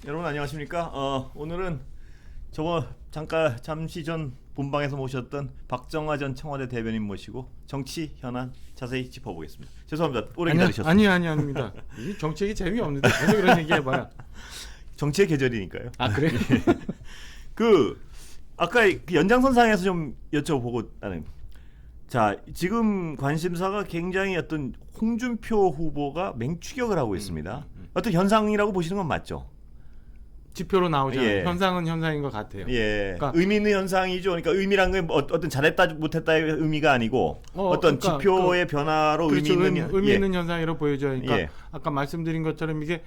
여러분 안녕하십니까? 오늘은 잠시 전 본방에서 모셨던 박정화 전 청와대 대변인 모시고 정치 현안 자세히 짚어보겠습니다. 죄송합니다. 오래 기다리셨습니다. 아닙니다. 이 정책이 재미없는데 계속 그런 얘기 해봐요. 정치의 계절이니까요. 아 그래? 아까 그 연장선상에서 좀 여쭤보고 나는 자 지금 관심사가 굉장히 어떤 홍준표 후보가 맹추격을 하고 있습니다. 어떤 현상이라고 보시는 건 맞죠? 지표로 나오잖아요. 예. 현상은 현상인 것 같아요. 예, 그러니까 의미 있는 현상이죠. 그러니까 의미란 건 어떤 잘했다 못했다의 의미가 아니고 어떤 그러니까 지표의 변화로 그렇죠. 의미 예. 있는 현상이라고 보여져요. 그러니까 예. 아까 말씀드린 것처럼 이게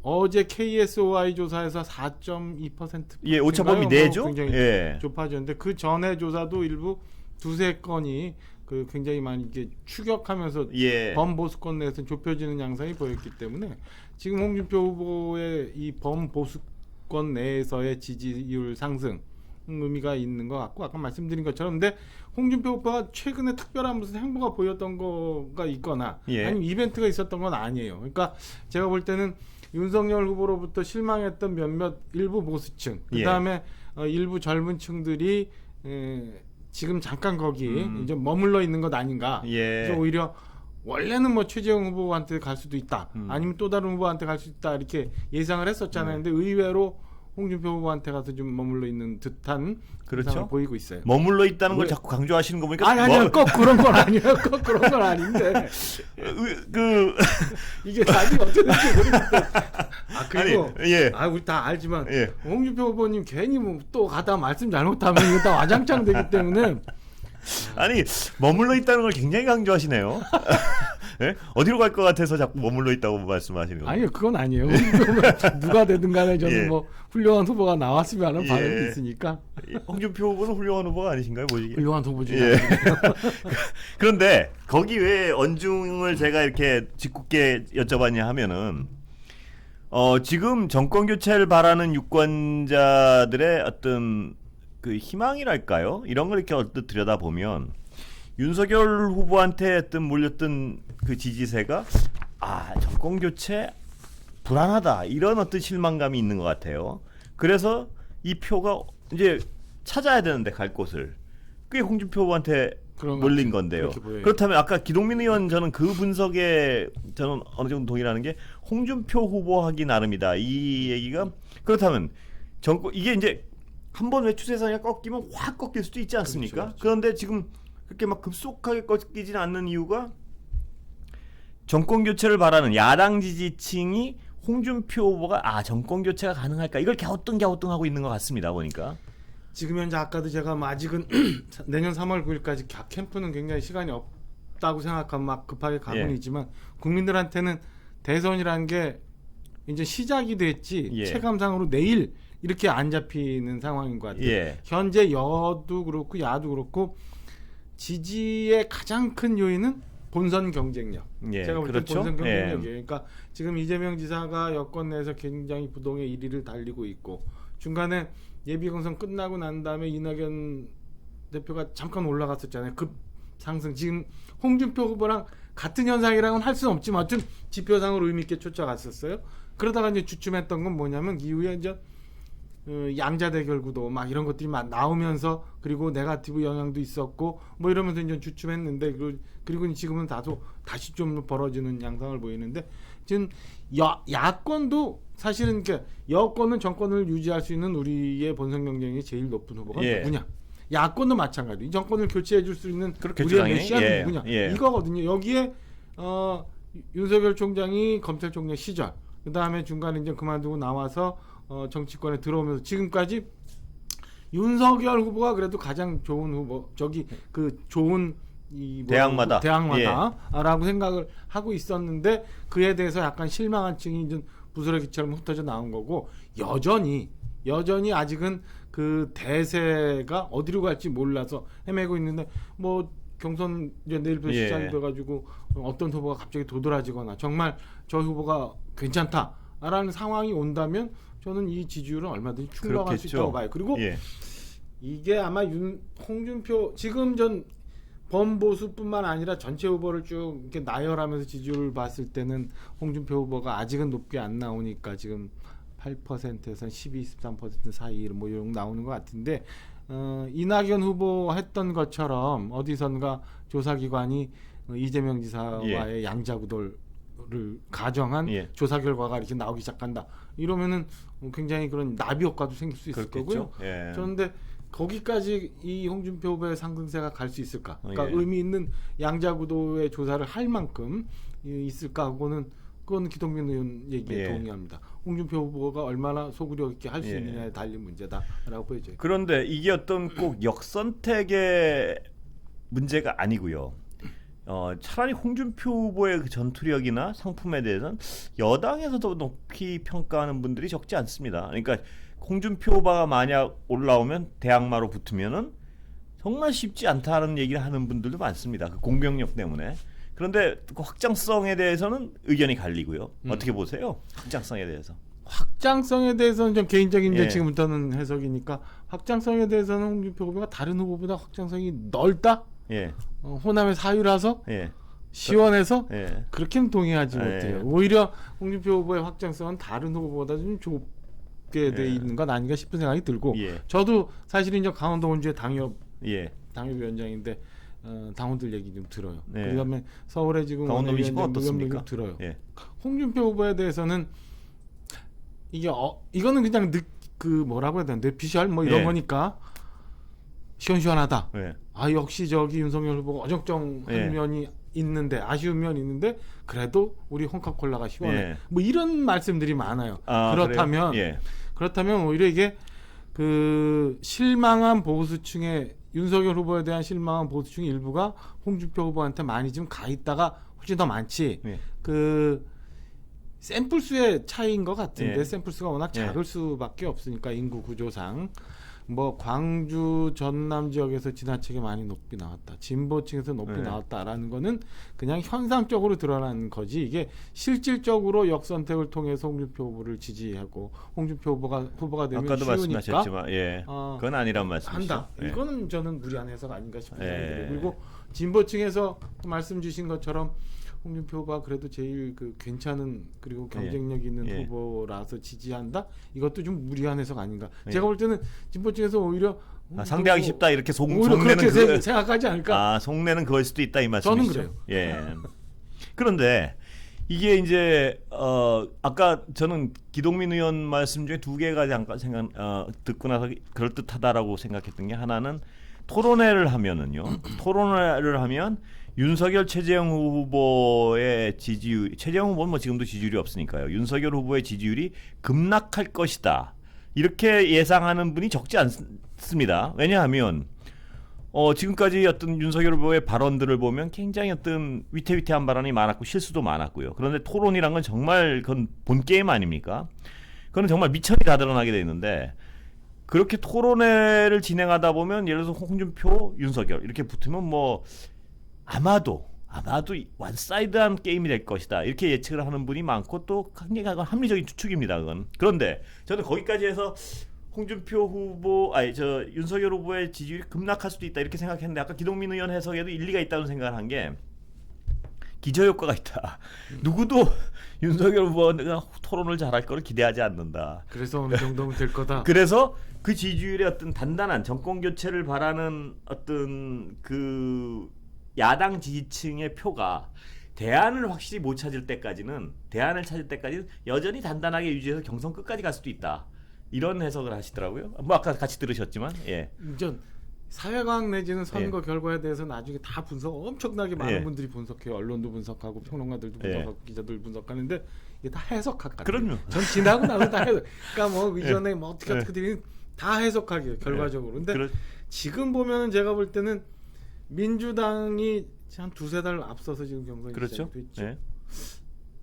어제 KSOI 조사에서 4.2% 예, 오차범위 내죠. 굉장히 예. 좁아졌는데 그 전에 조사도 일부 두세 건이 그 굉장히 많이 이게 추격하면서 예. 범보수권 내에서 좁혀지는 양상이 보였기 때문에 지금 홍준표 후보의 이 범보수권 내에서의 지지율 상승 의미가 있는 것 같고 아까 말씀드린 것처럼 근데 홍준표 후보가 최근에 특별한 무슨 행보가 보였던 거가 있거나 예. 아니면 이벤트가 있었던 건 아니에요. 그러니까 제가 볼 때는 윤석열 후보로부터 실망했던 몇몇 일부 보수층 그다음에 일부 젊은 층들이 지금 잠깐 거기 이제 머물러 있는 것 아닌가. 예. 그래서 오히려 원래는 뭐 최재형 후보한테 갈 수도 있다. 아니면 또 다른 후보한테 갈 수 있다. 이렇게 예상을 했었잖아요. 근데 의외로 홍준표 후보한테 가서 좀 머물러 있는 듯한 그렇죠. 현상을 보이고 있어요. 머물러 있다는 걸 왜? 자꾸 강조하시는 거 보니까 아니요. 꼭 그런 건 아니에요. 꼭 그런 건 아닌데. 이게 답이 어떻게 될지 모르겠어요. 아 그리고 아니, 예. 우리 다 알지만 예. 홍준표 후보님 괜히 뭐 또 가다 말씀 잘못하면 이거 다 와장창 되기 때문에 아니 머물러 있다는 걸 굉장히 강조하시네요. 예? 어디로 갈 것 같아서 자꾸 머물러 있다고 말씀하시는 거예요? 아니요 그건 아니에요. 누가 되든 간에 저는 예. 뭐 훌륭한 후보가 나왔으면 하는 바람이 예. 있으니까 홍준표 후보는 훌륭한 후보가 아니신가요? 뭐지? 훌륭한 후보죠. 예. 그런데 거기 왜 언중을 제가 이렇게 짓궂게 여쭤봤냐 하면은 지금 정권 교체를 바라는 유권자들의 어떤 그 희망이랄까요? 이런 걸 이렇게 언뜻 들여다보면 윤석열 후보한테 어떤 몰렸던 그 지지세가 정권 교체 불안하다 이런 어떤 실망감이 있는 것 같아요. 그래서 이 표가 이제 찾아야 되는데 갈 곳을 그게 홍준표 후보한테 몰린 건데요. 그렇다면 아까 기동민 의원 저는 그 분석에 저는 어느 정도 동의하는 게 홍준표 후보 하기 나름이다 이 얘기가 그렇다면 정권 이게 이제 한번 왜 추세선이 꺾이면 확 꺾일 수도 있지 않습니까? 그렇죠. 그런데 지금 그렇게 막 급속하게 꺾이지는 않는 이유가 정권 교체를 바라는 야당 지지층이 홍준표 후보가 정권 교체가 가능할까 이걸 갸우뚱하고 있는 것 같습니다. 보니까 지금 현재 아까도 제가 아직은 내년 3월 9일까지 캠프는 굉장히 시간이 없다고 생각하면 막 급하게 가고는 예. 있지만 국민들한테는 대선이라는 게 이제 시작이 됐지 예. 체감상으로 내일 이렇게 안 잡히는 상황인 것 같아요. 예. 현재 여도 그렇고 야도 그렇고 지지의 가장 큰 요인은 본선 경쟁력. 예, 제가 볼 때 그렇죠. 본선 경쟁력이에요. 예. 그러니까 지금 이재명 지사가 여권 내에서 굉장히 부동의 1위를 달리고 있고 중간에 예비경선 끝나고 난 다음에 이낙연 대표가 잠깐 올라갔었잖아요. 급 상승. 지금 홍준표 후보랑 같은 현상이랑은 할 수는 없지만 어쨌든 지표상으로 의미 있게 쫓아갔었어요. 그러다가 이제 주춤했던 건 뭐냐면 이후에 이제 양자 대결 구도 막 이런 것들이 막 나오면서 그리고 네거티브 영향도 있었고 뭐 이러면서 이제 주춤했는데 그리고 지금은 다시 좀 벌어지는 양상을 보이는데 지금 야권도 사실은 여권은 정권을 유지할 수 있는 우리의 본선 경쟁이 제일 높은 후보가 예. 누구냐? 야권도 마찬가지. 이 정권을 교체해 줄 수 있는 그렇겠죠, 우리의 당연히. 메시아는 예. 누구냐? 예. 이거거든요. 여기에 윤석열 총장이 검찰총장 시절 그 다음에 중간에 이제 그만두고 나와서 정치권에 들어오면서 지금까지 윤석열 후보가 그래도 가장 좋은 후보 좋은 대항마다라고 생각을 하고 있었는데 그에 대해서 약간 실망한 층이 이제 부스러기처럼 흩어져 나온 거고 여전히 아직은 그 대세가 어디로 갈지 몰라서 헤매고 있는데 뭐 경선 이제 내일부터 시작이 돼가지고 어떤 후보가 갑자기 도드라지거나 정말 저 후보가 괜찮다라는 상황이 온다면 저는 이 지지율은 얼마든지 충족할 수 있다고 봐요. 그리고 이게 아마 홍준표 지금 전 범보수뿐만 아니라 전체 후보를 쭉 이렇게 나열하면서 지지율을 봤을 때는 홍준표 후보가 아직은 높게 안 나오니까 지금 8%에서 12, 13% 사이 뭐 이런 나오는 것 같은데 이낙연 후보 했던 것처럼 어디선가 조사기관이 이재명 지사와의 양자구도를 가정한 예. 조사 결과가 이렇게 나오기 시작한다. 이러면은 굉장히 그런 나비 효과도 생길 수 있을 그렇겠죠. 거고요. 예. 그런데 거기까지 이 홍준표 후보의 상승세가 갈 수 있을까? 그러니까 예. 의미 있는 양자구도의 조사를 할 만큼 있을까 하고는 그건 기동민 의원 얘기에 예. 동의합니다. 홍준표 후보가 얼마나 소구력 있게 할 수 예. 있느냐에 달린 문제다라고 보여져요. 그런데 이게 어떤 꼭 역선택의 문제가 아니고요. 차라리 홍준표 후보의 그 전투력이나 상품에 대해서는 여당에서도 높이 평가하는 분들이 적지 않습니다. 그러니까 홍준표 후보가 만약 올라오면 대항마로 붙으면은 정말 쉽지 않다는 얘기를 하는 분들도 많습니다. 그 공병력 때문에. 그런데 그 확장성에 대해서는 의견이 갈리고요. 어떻게 보세요? 확장성에 대해서. 확장성에 대해서는 좀 개인적인 이제 예. 지금부터는 해석이니까 확장성에 대해서는 홍준표 후보가 다른 후보보다 확장성이 넓다? 예, 호남의 사유라서 예, 시원해서 예. 그렇게는 동의하지 예. 못해요. 오히려 홍준표 후보의 확장성은 다른 후보보다 좀 좁게 돼 예. 있는 것 아닌가 싶은 생각이 들고 예. 저도 사실은 이제 강원도 원주의 예. 당협위원장인데 당원들 얘기 좀 들어요. 네. 그다음에 서울에 지금 강원도 민심은 원내위원장 어떻습니까? 좀 들어요. 예. 홍준표 후보에 대해서는 이게 이거는 그냥 그 뭐라고 해야 되나 뇌피셜 뭐 이런 예. 거니까 시원시원하다. 예. 아 역시 저기 윤석열 후보가 어정쩡한 예. 면이 있는데 아쉬운 면이 있는데 그래도 우리 홍카콜라가 시원해. 예. 뭐 이런 말씀들이 많아요. 아, 그렇다면 그래요? 예. 그렇다면 오히려 이게 그 실망한 보수층의 윤석열 후보에 대한 실망한 보수층의 일부가 홍준표 후보한테 많이 좀 가 있다가 훨씬 더 많지. 예. 그 샘플 수의 차이인 것 같은데 예. 샘플 수가 워낙 예. 작을 수밖에 없으니까 인구 구조상 뭐 광주 전남 지역에서 지나치게 많이 높이 나왔다 진보층에서 높이 예. 나왔다라는 거는 그냥 현상적으로 드러난 거지 이게 실질적으로 역선택을 통해서 홍준표 후보를 지지하고 홍준표 후보가 되면 아까도 쉬우니까 말씀하셨지만, 예, 그건 아니란 말씀이시죠. 한다. 예. 이거는 저는 무리한 해석 아닌가 싶은 생각이 예. 들어요. 그리고 진보층에서 말씀 주신 것처럼 홍준표 후보가 그래도 제일 그 괜찮은 그리고 경쟁력 있는 예. 후보라서 지지한다. 이것도 좀 무리한 해석 아닌가. 예. 제가 볼 때는 진보층에서 오히려 상대하기 쉽다 이렇게 오히려 속내는 그렇게 생각하지 않을까. 속내는 그럴 수도 있다 이 말씀이시죠. 저는 예. 그런데 이게 이제 아까 저는 기동민 의원 말씀 중에 두 개가 잠깐 듣고 나서 그럴듯하다라고 생각했던 게 하나는 토론회를 하면은요. 토론회를 하면 윤석열 최재형 후보의 지지율, 최재형 후보는 뭐 지금도 지지율이 없으니까요. 윤석열 후보의 지지율이 급락할 것이다. 이렇게 예상하는 분이 적지 않습니다. 왜냐하면 지금까지 어떤 윤석열 후보의 발언들을 보면 굉장히 어떤 위태위태한 발언이 많았고 실수도 많았고요. 그런데 토론이란 건 정말 그건 본 게임 아닙니까? 그건 정말 미천이 다 드러나게 돼 있는데 그렇게 토론회를 진행하다 보면 예를 들어서 홍준표, 윤석열 이렇게 붙으면 뭐 아마도 원사이드한 게임이 될 것이다 이렇게 예측을 하는 분이 많고 또 굉장히 합리적인 추측입니다. 그건. 그런데 저는 거기까지 해서 홍준표 후보, 윤석열 후보의 지지율이 급락할 수도 있다 이렇게 생각했는데 아까 기동민 의원 해석에도 일리가 있다는 생각을 한 게 기저효과가 있다. 누구도 윤석열 후보가 토론을 잘할 거를 기대하지 않는다. 그래서 어느 정도면 될 거다. 그래서 그 지지율의 어떤 단단한 정권 교체를 바라는 어떤 그 야당 지지층의 표가 대안을 확실히 못 찾을 때까지는 여전히 단단하게 유지해서 경선 끝까지 갈 수도 있다. 이런 해석을 하시더라고요. 뭐 아까 같이 들으셨지만, 예. 이제 사회과학 내지는 선거 결과에 대해서 나중에 다 엄청나게 많은 예. 분들이 분석해요. 언론도 분석하고 평론가들도 예. 분석하고 기자들 분석하는데 이게 다 해석학 같아요. 그럼요. 전 지나고 나서 다 해석. 그러니까 뭐 이전에 예. 뭐 어떻게 예. 되는 다 해석하기예요. 결과적으로. 근데 지금 보면은 제가 볼 때는 민주당이 한 두세 달 앞서서 지금 경선이 그렇죠. 시작됐죠. 예.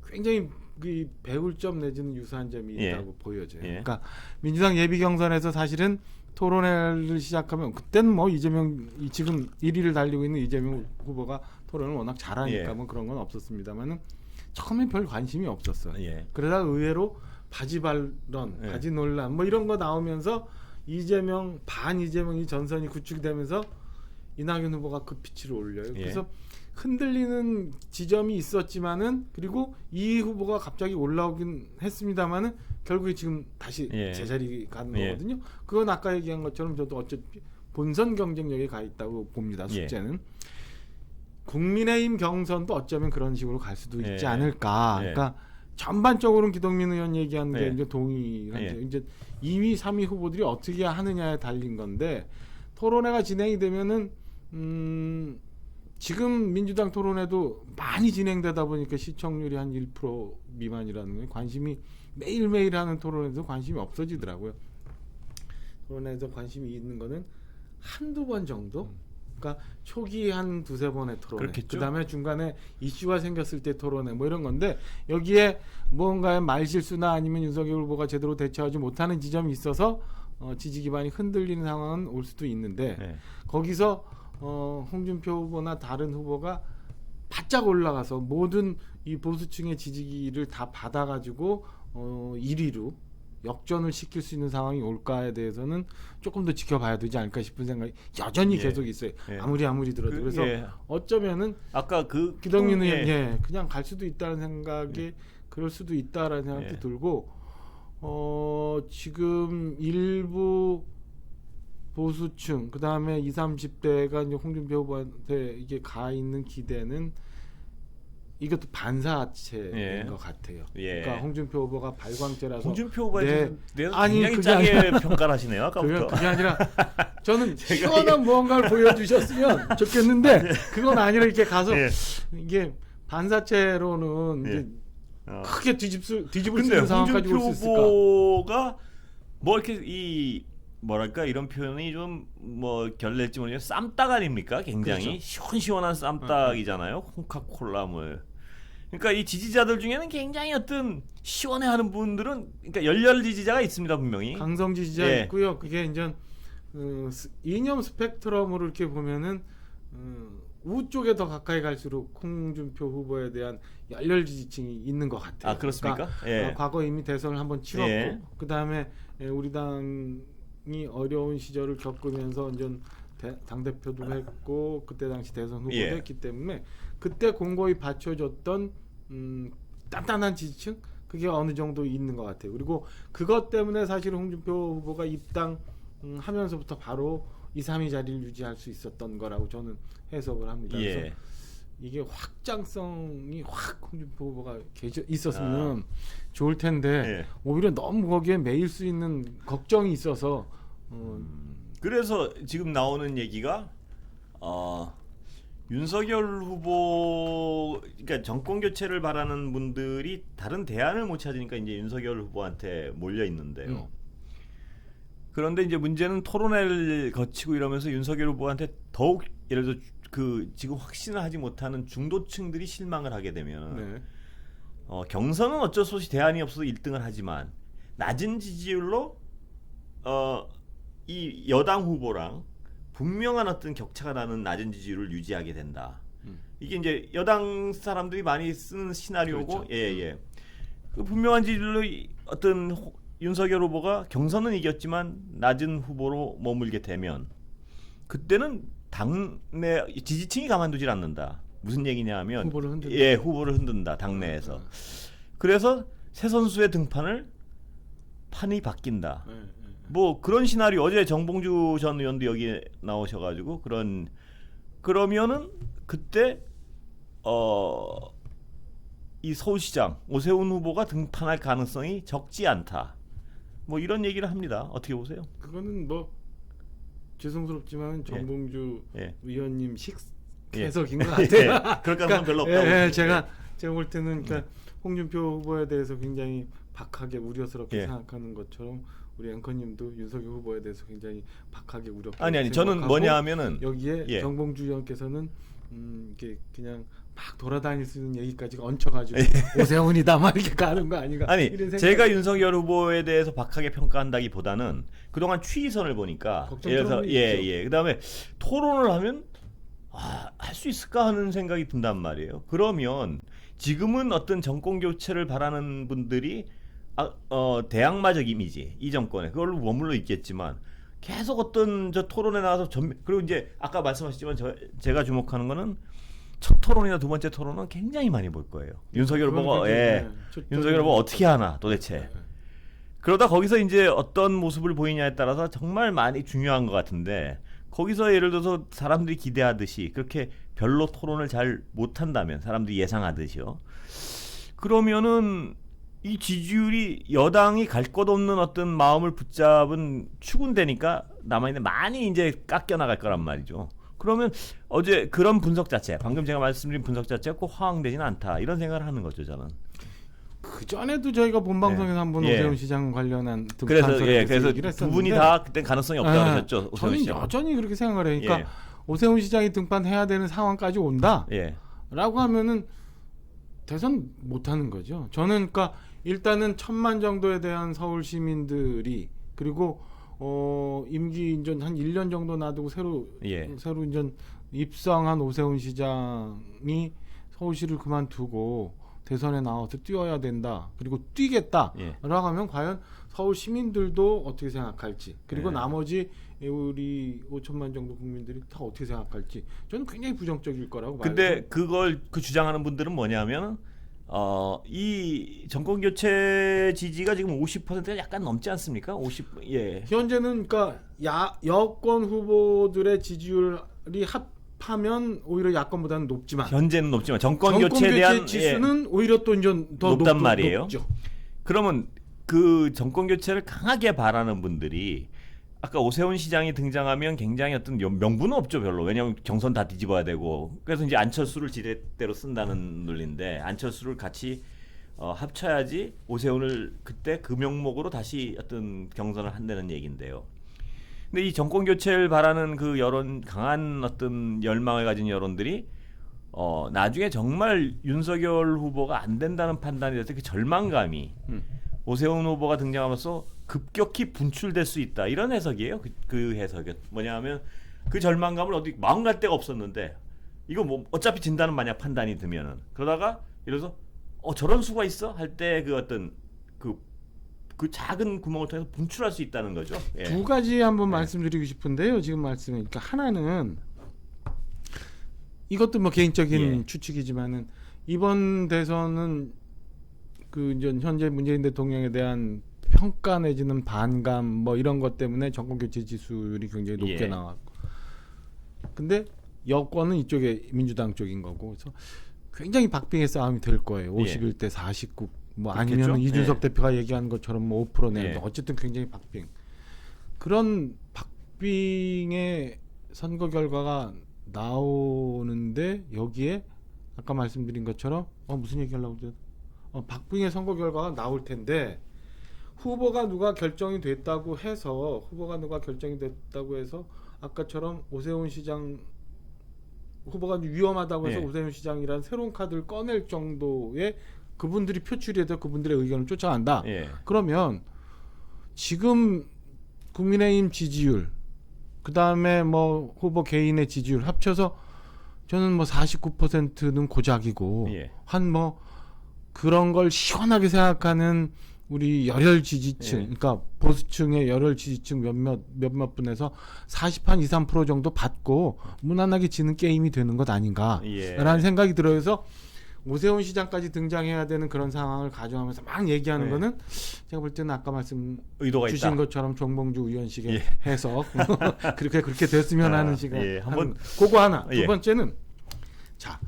굉장히 그 배울 점 내지는 유사한 점이 예. 있다고 보여져요. 예. 그러니까 민주당 예비 경선에서 사실은 토론회를 시작하면 그때는 뭐 이재명이 지금 1위를 달리고 있는 이재명 후보가 토론을 워낙 잘하니까 예. 뭐 그런 건 없었습니다만은 처음엔 별 관심이 없었어요. 예. 그러다 의외로 바지 발언, 예. 바지 논란 뭐 이런 거 나오면서 반 이재명이 전선이 구축이 되면서 이낙연 후보가 그 피치를 올려요. 예. 그래서 흔들리는 지점이 있었지만은 그리고 이 후보가 갑자기 올라오긴 했습니다만은 결국에 지금 다시 예. 제자리 가는 예. 거거든요. 그건 아까 얘기한 것처럼 저도 어차피 본선 경쟁력에 가 있다고 봅니다. 예. 숙제는. 국민의힘 경선도 어쩌면 그런 식으로 갈 수도 있지 예. 않을까. 예. 그러니까 전반적으로는 기동민 의원 얘기하는 게 예. 이제 동의한데 예. 이제 2위, 3위 후보들이 어떻게 하느냐에 달린 건데 토론회가 진행이 되면은 지금 민주당 토론회도 많이 진행되다 보니까 시청률이 한 1% 미만이라는 거예요. 관심이 매일매일 하는 토론회에서 관심이 없어지더라고요. 토론회에서 관심이 있는 거는 한두 번 정도? 그러니까 초기 한 두세 번의 토론회, 그렇겠죠. 그다음에 중간에 이슈가 생겼을 때 토론회 뭐 이런 건데 여기에 뭔가의 말실수나 아니면 윤석열 후보가 제대로 대처하지 못하는 지점이 있어서 지지 기반이 흔들리는 상황은 올 수도 있는데 예. 거기서 홍준표 후보나 다른 후보가 바짝 올라가서 모든 이 보수층의 지지기를 다 받아가지고 1위로 역전을 시킬 수 있는 상황이 올까에 대해서는 조금 더 지켜봐야 되지 않을까 싶은 생각이 여전히 예. 계속 있어요. 예. 아무리 들어도. 그래서 예. 어쩌면은 아까 그 기동민 예. 의원 예, 그냥 갈 수도 있다는 생각이 그럴 수도 있다라는 생각도 예. 들고 지금 일부 보수층 그다음에 20, 30대가 이제 홍준표 후보한테 이게 가 있는 기대는 이것도 반사체인 예. 것 같아요. 예. 그러니까 홍준표 후보가 발광제라서 홍준표 후보에 네. 대해서 아니, 굉장히 그게 짜게 평가를 하시네요. 아까부터. 그게 아니라 저는 시원한 무언가를 보여주셨으면 좋겠는데 그건 아니라 이렇게 가서 예. 이게 반사체로는 예. 이제 어. 크게 뒤집을 수 근데 있는 상황까지 올 홍준표 수 있을까? 후보가 뭐 이렇게 이 뭐랄까 이런 표현이 좀 뭐 결례일지 모르겠는데 쌈딱 아닙니까? 굉장히 그렇죠. 시원시원한 쌈딱이잖아요. 홍카콜라 뭐. 그러니까 이 지지자들 중에는 굉장히 어떤 시원해하는 분들은 그러니까 열렬 지지자가 있습니다 분명히. 강성 지지자 예. 있고요. 그게 이제 이념 스펙트럼으로 이렇게 보면은 우 쪽에 더 가까이 갈수록 홍준표 후보에 대한 열렬 지지층이 있는 것 같아요. 아 그렇습니까? 그러니까, 예. 과거 이미 대선을 한번 치렀고 예. 그 다음에 우리 당이 어려운 시절을 겪으면서 이제 당 대표도 했고 그때 당시 대선 후보도 예. 했기 때문에 그때 공고히 받쳐줬던 단단한 지지층 그게 어느 정도 있는 것 같아요. 그리고 그것 때문에 사실 홍준표 후보가 입당 하면서부터 바로 2, 3위 자리를 유지할 수 있었던 거라고 저는 해석을 합니다. 그래서 예. 이게 확장성이 확 홍준표 후보가 있었으면 좋을 텐데 예. 오히려 너무 거기에 매일 수 있는 걱정이 있어서 그래서 지금 나오는 얘기가 윤석열 후보 그러니까 정권 교체를 바라는 분들이 다른 대안을 못 찾으니까 이제 윤석열 후보한테 몰려 있는데요. 그런데 이제 문제는 토론회를 거치고 이러면서 윤석열 후보한테 더욱 예를 들어 그 지금 확신을 하지 못하는 중도층들이 실망을 하게 되면 네. 경선은 어쩔 수 없이 대안이 없어서 1등을 하지만 낮은 지지율로 이 여당 후보랑 분명한 어떤 격차가 나는 낮은 지지율을 유지하게 된다. 이게 이제 여당 사람들이 많이 쓰는 시나리오고, 그렇죠. 예. 그 분명한 지지율로 어떤 윤석열 후보가 경선은 이겼지만 낮은 후보로 머물게 되면 그때는 당내 지지층이 가만두질 않는다. 무슨 얘기냐면 후보를 흔든다. 예, 후보를 흔든다 당내에서. 그래서 새 선수의 등판을 판이 바뀐다. 네, 네. 뭐 그런 시나리오 어제 정봉주 전 의원도 여기 나오셔가지고 그러면은 그때 이 서울시장 오세훈 후보가 등판할 가능성이 적지 않다. 뭐 이런 얘기를 합니다. 어떻게 보세요? 그거는 뭐 죄송스럽지만 정봉주 예. 의원님 예. 해석인 것 예. 같아요. 그럴 가능성 별로 없다고. 제가 볼 때는 그러니까 홍준표 후보에 대해서 굉장히 박하게 우려스럽게 예. 생각하는 것처럼 우리 앵커님도 윤석열 후보에 대해서 굉장히 박하게 우려스럽게 아니 저는 생각하고 뭐냐 하면은 여기에 예. 정봉주 의원께서는 이게 그냥 막 돌아다닐 수 있는 얘기까지 얹혀가지고 오세훈이다 막 이렇게 가는 거 아닌가? 아니 이런 생각이 제가 윤석열 후보에 대해서 박하게 평가한다기보다는 그동안 취의선을 보니까 예를 들어서 걱정스러움이 예. 그다음에 토론을 하면 할 수 있을까 하는 생각이 든단 말이에요. 그러면 지금은 어떤 정권 교체를 바라는 분들이 대항마적 이미지 이 정권에 그걸로 머물러 있겠지만 계속 어떤 저 토론에 나와서 그리고 이제 아까 말씀하셨지만 제가 주목하는 거는 첫 토론이나 두 번째 토론은 굉장히 많이 볼 거예요. 윤석열 그건 보고 굉장히, 윤석열 보고 어떻게 하나 도대체. 그러다 거기서 이제 어떤 모습을 보이냐에 따라서 정말 많이 중요한 것 같은데 거기서 예를 들어서 사람들이 기대하듯이 그렇게 별로 토론을 잘 못한다면 사람들이 예상하듯이요. 그러면은 이 지지율이 여당이 갈 것 없는 어떤 마음을 붙잡은 추근되니까 남아있는 많이 이제 깎여 나갈 거란 말이죠. 그러면 어제 그런 분석 자체, 방금 제가 말씀드린 분석 자체가 꼭 화응되지는 않다 이런 생각을 하는 거죠 저는. 그 전에도 저희가 본 방송에서 한번 예. 오세훈 시장 관련한 그래서 그래서 얘기를 두 분이 했었는데 다 그때 가능성이 없다고 그러셨죠. 오세훈 저는 시장. 여전히 그렇게 생각을 해요. 그러니까 예. 오세훈 시장이 등판해야 되는 상황까지 온다라고 예. 하면은 대선 못 하는 거죠. 저는 그러니까 일단은 1,000만 정도에 대한 서울 시민들이 그리고 임기 인전 한 1년 정도 놔두고 새로 인전 입성한 오세훈 시장이 서울시를 그만두고 대선에 나와서 뛰어야 된다. 그리고 뛰겠다라고 하면 과연 서울 시민들도 어떻게 생각할지 그리고 나머지 우리 5천만 정도 국민들이 다 어떻게 생각할지 저는 굉장히 부정적일 거라고 봐요. 근데 그걸 주장하는 분들은 뭐냐면 이 정권 교체 지지가 지금 50%가 약간 넘지 않습니까? 50 예. 현재는 그러니까 여권 후보들의 지지율이 합하면 오히려 야권보다는 높지만 현재는 높지만 정권 교체에 대한 지수는 오히려 또 이제 더 높단 말이에요. 높죠. 그러면 그 정권 교체를 강하게 바라는 분들이 아까 오세훈 시장이 등장하면 굉장히 어떤 명분은 없죠 별로. 왜냐하면 경선 다 뒤집어야 되고 그래서 이제 안철수를 지렛대로 쓴다는 논리인데 안철수를 같이 합쳐야지 오세훈을 그때 그 명목으로 다시 어떤 경선을 한다는 얘기인데요. 근데 이 정권 교체를 바라는 그 여론 강한 어떤 열망을 가진 여론들이 나중에 정말 윤석열 후보가 안 된다는 판단이 됐을 때 그 절망감이 오세훈 후보가 등장하면서 급격히 분출될 수 있다 이런 해석이에요. 그 해석이 뭐냐하면 그 절망감을 어디 마음 갈 데가 없었는데 이거 뭐 어차피 진다는 만약 판단이 들면은 그러다가 이래서 저런 수가 있어 할 때 그 어떤 그 작은 구멍을 통해서 분출할 수 있다는 거죠. 예. 두 가지 한번 말씀드리고 싶은데요. 지금 말씀은 그러니까 하나는 이것도 뭐 개인적인 추측이지만은 이번 대선은 그 이제 현재 문재인 대통령에 대한 평가 내지는 반감 뭐 이런 것 때문에 정권 교체 지수율이 굉장히 높게 나왔고, 근데 여권은 이쪽에 민주당 쪽인 거고, 그래서 굉장히 박빙의 싸움이 될 거예요. 51대 49 뭐 아니면 이준석 대표가 얘기한 것처럼 뭐 5% 내도 어쨌든 굉장히 박빙. 그런 박빙의 선거 결과가 나오는데 여기에 아까 말씀드린 것처럼 무슨 얘기하려고 그러죠? 박빙의 선거 결과가 나올 텐데 후보가 누가 결정이 됐다고 해서 아까처럼 오세훈 시장 후보가 위험하다고 해서 오세훈 시장이라는 새로운 카드를 꺼낼 정도의 그분들이 표출이 돼서 그분들의 의견을 쫓아간다. 그러면 지금 국민의힘 지지율 그다음에 뭐 후보 개인의 지지율 합쳐서 저는 뭐 49%는 고작이고 한 뭐 그런 걸 시원하게 생각하는 우리 열혈 지지층, 그러니까 보수층의 열혈 지지층 몇몇 분에서 40한 2, 3% 정도 받고 무난하게 지는 게임이 되는 것 아닌가라는 생각이 들어서 오세훈 시장까지 등장해야 되는 그런 상황을 가정하면서 막 얘기하는 거는 제가 볼 때는 아까 말씀 주신 것처럼 정봉주 의원식의 해석 그렇게 됐으면 하는 시간 한번 그거 하나. 두 번째는 자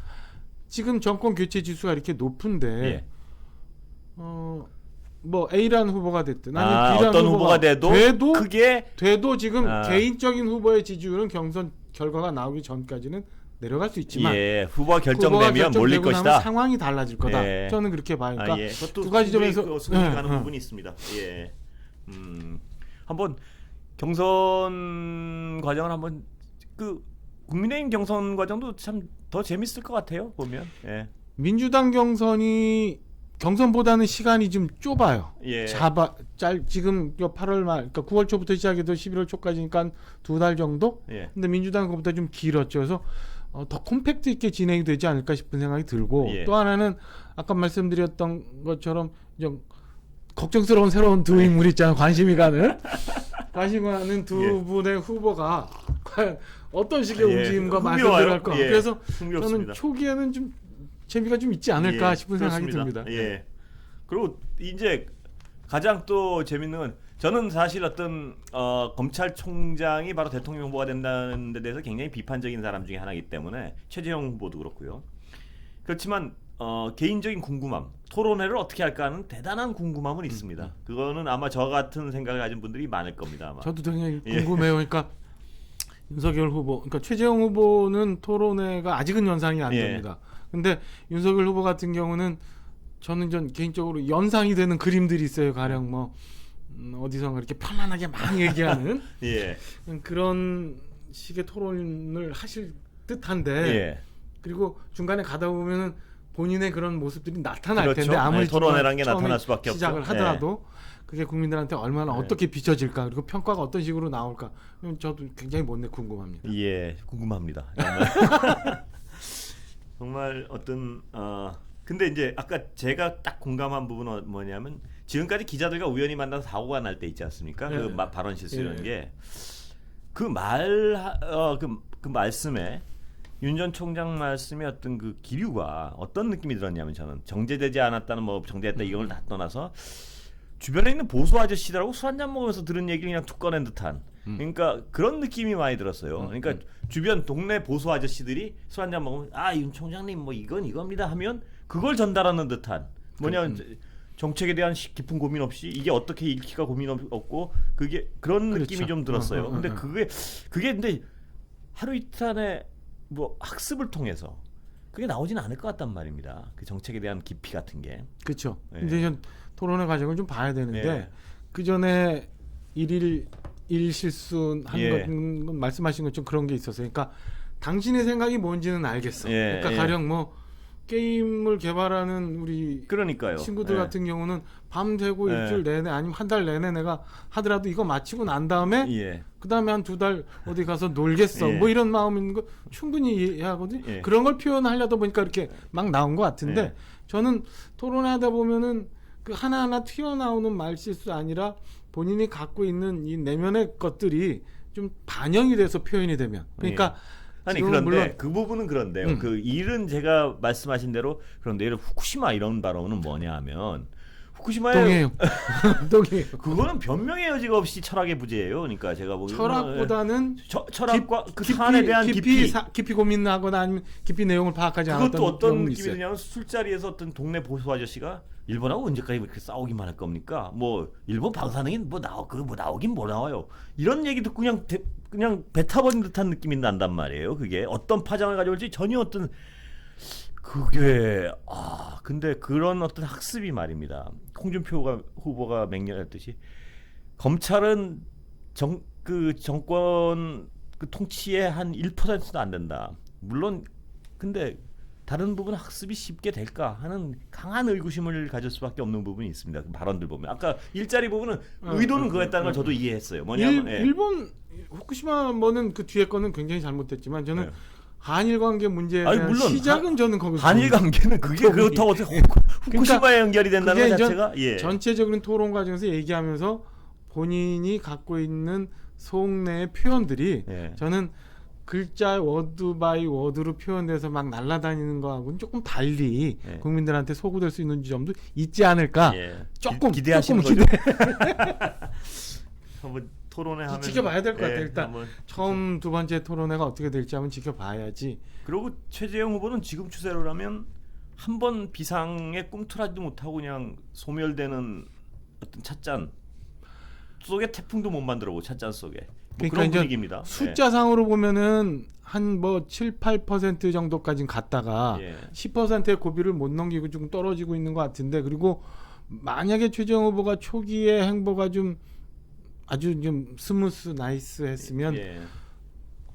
지금 정권 교체 지수가 이렇게 높은데 뭐 A라는 후보가 됐든 아니면 B라는 어떤 후보가 돼도 그게 돼도 지금 개인적인 후보의 지지율은 경선 결과가 나오기 전까지는 내려갈 수 있지만 후보가 결정되면 몰릴 것이다. 상황이 달라질 거다. 저는 그렇게 봐요. 그러니까 그것도 두 가지 점에서 승리가는 부분이 있습니다. 한번 경선 과정을 한번 그 국민의힘 경선 과정도 참 더 재밌을 것 같아요. 보면 민주당 경선보다는 시간이 좀 좁아요. 지금 8월 말, 그러니까 9월 초부터 시작해서 11월 초까지니까 2달 정도. 근데 민주당 그보다 좀 길었죠. 그래서 더 콤팩트 있게 진행이 되지 않을까 싶은 생각이 들고 또 하나는 아까 말씀드렸던 것처럼 좀 걱정스러운 새로운 두 인물 있잖아요. 관심이 가는 가시관은 두 예. 분의 후보가 과연 어떤 식의 예, 움직임과 맛을 흥미로워요. 들어갈까. 예, 그래서 흥미롭습니다. 저는 초기에는 좀 재미가 좀 있지 않을까 예, 싶은 생각이 그렇습니다. 듭니다. 예. 그리고 이제 가장 또 재밌는 건 저는 사실 어떤 검찰총장이 바로 대통령 후보가 된다는 데 대해서 굉장히 비판적인 사람 중에 하나이기 때문에 최재형 후보도 그렇고요. 그렇지만 개인적인 궁금함, 토론회를 어떻게 할까 하는 대단한 궁금함은 있습니다. 그거는 아마 저 같은 생각을 가진 분들이 많을 겁니다. 아마. 저도 굉장히 예. 궁금해요. 그러니까 윤석열 후보, 그러니까 최재형 후보는 토론회가 아직은 연상이 안 예. 됩니다. 근데 윤석열 후보 같은 경우는 저는 개인적으로 연상이 되는 그림들이 있어요. 가령 뭐 어디선가 이렇게 편안하게 막 얘기하는 예. 그런 식의 토론을 하실 듯한데 예. 그리고 중간에 가다 보면은 본인의 그런 모습들이 나타날 그렇죠. 텐데 아무리 네, 토론회라는 게 처음에 나타날 수밖에 없죠. 시작을 하더라도 그게 국민들한테 얼마나 네. 어떻게 비춰질까 그리고 평가가 어떤 식으로 나올까 저도 굉장히 못내 궁금합니다. 예, 궁금합니다. 정말, 정말 어떤 근데 이제 아까 제가 딱 공감한 부분은 뭐냐면 지금까지 기자들과 우연히 만나서 사고가 날 때 있지 않습니까? 네. 그 발언 실수 이런 네. 게 그 말씀에 윤 전 총장 말씀의 어떤 그 기류가 어떤 느낌이 들었냐면 저는 정제되지 않았다는 뭐 정제했다 이걸 다 떠나서 주변에 있는 보수 아저씨들하고 술 한잔 먹으면서 들은 얘기를 그냥 툭 꺼낸 듯한 그러니까 그런 느낌이 많이 들었어요. 그러니까 주변 동네 보수 아저씨들이 술 한잔 먹으면 윤 총장님 뭐 이건 이겁니다 하면 그걸 전달하는 듯한 뭐냐 정책에 대한 깊은 고민 없이 이게 어떻게 읽기가 고민 없고 그게 그런 그렇죠. 느낌이 좀 들었어요. 근데 그게 근데 하루 이틀 안에 뭐 학습을 통해서 그게 나오지는 않을 것 같단 말입니다. 그 정책에 대한 깊이 같은 게. 그렇죠. 예. 근데 이제 토론회 과정을 좀 봐야 되는데 예. 그 전에 일 실수한 예. 건 말씀하신 것좀 그런 게 있었어요. 그러니까 당신의 생각이 뭔지는 알겠어. 예, 그러니까 예. 가령 뭐 게임을 개발하는 우리 그러니까요. 친구들 예. 같은 경우는 밤새고 예. 일주일 내내 아니면 한 달 내내 내가 하더라도 이거 마치고 난 다음에 예. 그 다음에 한 2달 어디 가서 놀겠어. 예. 뭐 이런 마음 있는 거 충분히 이해하거든요. 예. 그런 걸 표현하려다 보니까 이렇게 막 나온 것 같은데 예. 저는 토론하다 보면은 그 하나하나 튀어나오는 말실수 아니라 본인이 갖고 있는 이 내면의 것들이 좀 반영이 돼서 표현이 되면 그러니까 아니 지금은 그런데 물론 그 부분은 그런데요. 그 일은 제가 말씀하신 대로 그런데 예를 후쿠시마 이런 발언은 뭐냐 하면 후쿠시마에 동의해요. 동의해요. 그거는 변명의 여지가 없이 철학의 부재예요. 그러니까 제가 보기에는 철학보다는 철학과 그 사안에 대한 깊이 고민하거나 아니면 깊이 내용을 파악하지 않았던 그것도 어떤 경험이 느낌이 있어요. 드냐면 술자리에서 어떤 동네 보수 아저씨가 일본하고 언제까지 그렇게 싸우기만 할 겁니까? 뭐 일본 방사능이 뭐 나오긴 뭐 나와요. 이런 얘기 듣고 그냥 배 타버린 듯한 느낌이 난단 말이에요. 그게 어떤 파장을 가져올지 전혀 어떤 그게 근데 그런 어떤 학습이 말입니다. 홍준표 후보가 맹렬했듯이 검찰은 정권 그 통치의 한 1%도 안 된다. 물론 근데 다른 부분 학습이 쉽게 될까 하는 강한 의구심을 가질 수밖에 없는 부분이 있습니다. 그 발언들 보면 아까 일자리 부분은 의도는 그거였다는 걸 저도 이해했어요. 뭐냐면 일본 후쿠시마 뭐는 그 뒤에 거는 굉장히 잘못됐지만 저는 네. 한일 관계 문제에 대한 물론 시작은 저는 거기서 한일 관계는 그게 그렇다고 어떻게 후쿠시마에 연결이 된다는 것 자체가 전체적인 토론 과정에서 얘기하면서 본인이 갖고 있는 속내의 표현들이 저는 글자 워드 바이 워드로 표현돼서 막 날아다니는 거하고는 조금 달리 국민들한테 소구될 수 있는 점도 있지 않을까. 조금 기대하시는 조금 거죠. 한번 토론회 하면 지켜봐야 될 것 같아요. 일단 한번 처음 두 번째 토론회가 어떻게 될지 한번 지켜봐야지. 그리고 최재형 후보는 지금 추세로라면 한 번 비상에 꿈틀하지도 못하고 그냥 소멸되는 어떤 찻잔 속에 태풍도 못 만들어보고 찻잔 속에 그러니까 그런 이제 분위기입니다. 숫자상으로 보면은 한 뭐 7, 8% 정도까지는 갔다가 10%의 고비를 못 넘기고 좀 떨어지고 있는 것 같은데 그리고 만약에 최재형 후보가 초기에 행보가 좀 아주 좀 스무스 나이스 했으면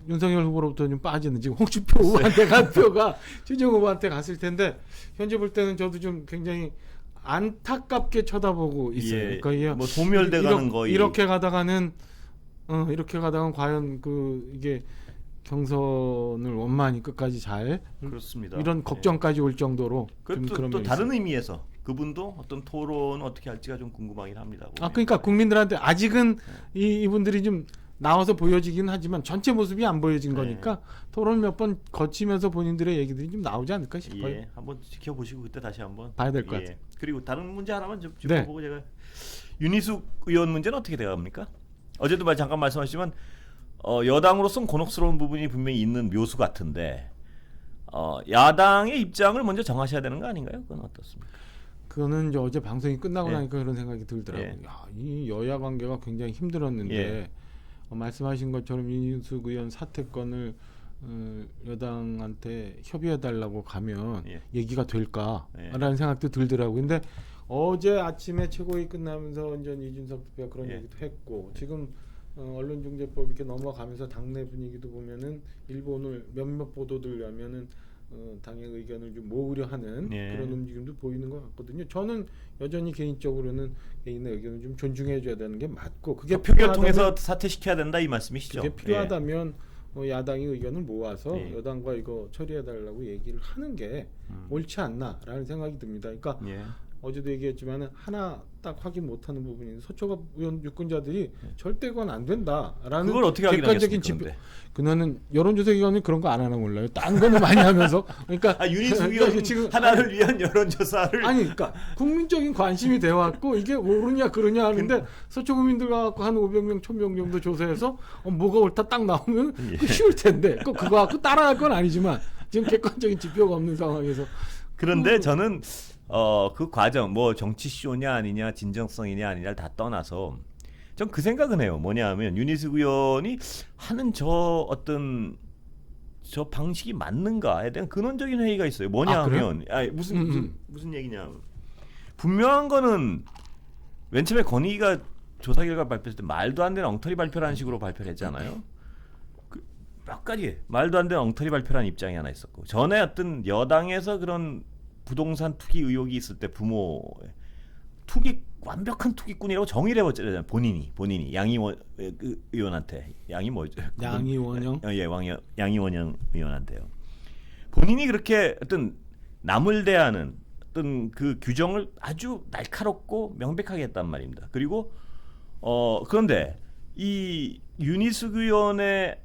윤석열 후보로부터 좀 빠지는 지금 홍준표 후보한테 간 표가 최재형 후보한테 갔을 텐데 현재 볼 때는 저도 좀 굉장히 안타깝게 쳐다보고 있어요. 그러니까 뭐 소멸돼가는 거의 이렇게 가다가는 과연 이게 경선을 원만히 끝까지 잘 그렇습니다. 이런 걱정까지 올 정도로 좀 그것도 그런 또 면이 다른 있어요. 의미에서 그분도 어떤 토론 어떻게 할지가 좀 궁금하긴 합니다. 아 그러니까 국민들한테 아직은 이분들이 좀 나와서 보여지긴 하지만 전체 모습이 안 보여진 네. 거니까 토론 몇 번 거치면서 본인들의 얘기들이 좀 나오지 않을까 싶어요. 예, 한번 지켜보시고 그때 다시 한번 봐야 될 것 같아요. 그리고 다른 문제 하나만 좀 네. 짚어보고 제가 윤희숙 의원 문제는 어떻게 돼갑니까? 어제도 잠깐 말씀하셨지만 여당으로서는 곤혹스러운 부분이 분명히 있는 묘수 같은데 야당의 입장을 먼저 정하셔야 되는 거 아닌가요? 그건 어떻습니까? 그거는 이제 어제 방송이 끝나고 예. 나니까 그런 생각이 들더라고요. 예. 야, 이 여야 관계가 굉장히 힘들었는데 예. 말씀하신 것처럼 윤희숙 의원 사퇴권을 여당한테 협의해달라고 가면 예. 얘기가 될까라는 예. 생각도 들더라고요. 근데 어제 아침에 최고위 끝나면서 완전 이준석 대표가 그런 예. 얘기도 했고 지금 언론중재법 이렇게 넘어가면서 당내 분위기도 보면은 일부 오늘 몇몇 보도들 하면은 당의 의견을 좀 모으려 하는 예. 그런 움직임도 보이는 것 같거든요. 저는 여전히 개인적으로는 개인의 의견을 좀 존중해줘야 되는 게 맞고 그게 표결 필요하다면- 통해서 사퇴시켜야 된다 이 말씀이시죠? 그게 필요하다면 야당이 의견을 모아서 예. 여당과 이거 처리해달라고 얘기를 하는 게 옳지 않나라는 생각이 듭니다. 그러니까 예. 어제도 얘기했지만 하나 딱 확인 못하는 부분이 있는데 서초갑 의원 유권자들이 절대 그건 안 된다라는 그걸 어떻게 객관적인 확인하겠습니까? 지표. 근데? 그거는 여론조사 기관이 그런 거 안 하나 몰라요. 딴 거는 많이 하면서 그러니까 윤희숙 그러니까 의원 지금 하나를 위한 여론조사를 아니 그러니까 국민적인 관심이 돼 왔고 이게 옳으냐 그러냐 하는데 서초 구민들과 갖고 한 500명 1000명 정도 조사해서 뭐가 옳다 딱 나오면 그 쉬울 텐데 그거 갖고 따라갈 건 아니지만 지금 객관적인 지표가 없는 상황에서 그런데 저는 그 과정 뭐 정치 쇼냐 아니냐 진정성이냐 아니냐를 다 떠나서 전 그 생각은 해요. 뭐냐하면 윤희숙 의원이 하는 저 방식이 맞는가에 대한 근원적인 회의가 있어요. 뭐냐하면 무슨 얘기냐. 분명한 거는 맨 처음에 건의가 조사 결과 발표했을 때 말도 안 되는 엉터리 발표라는 식으로 발표를 했잖아요. 몇 가지 말도 안 되는 엉터리 발표라는 입장이 하나 있었고 전에 어떤 여당에서 그런 부동산 투기 의혹이 있을 때 완벽한 투기꾼이라고 정의를 해봤잖아요. 본인이 양희원 의원한테 양이 뭐죠? 양희원영 양희원영 의원한테요. 본인이 그렇게 어떤 남을 대하는 어떤 그 규정을 아주 날카롭고 명백하게 했단 말입니다. 그리고 그런데 이 윤희숙 의원의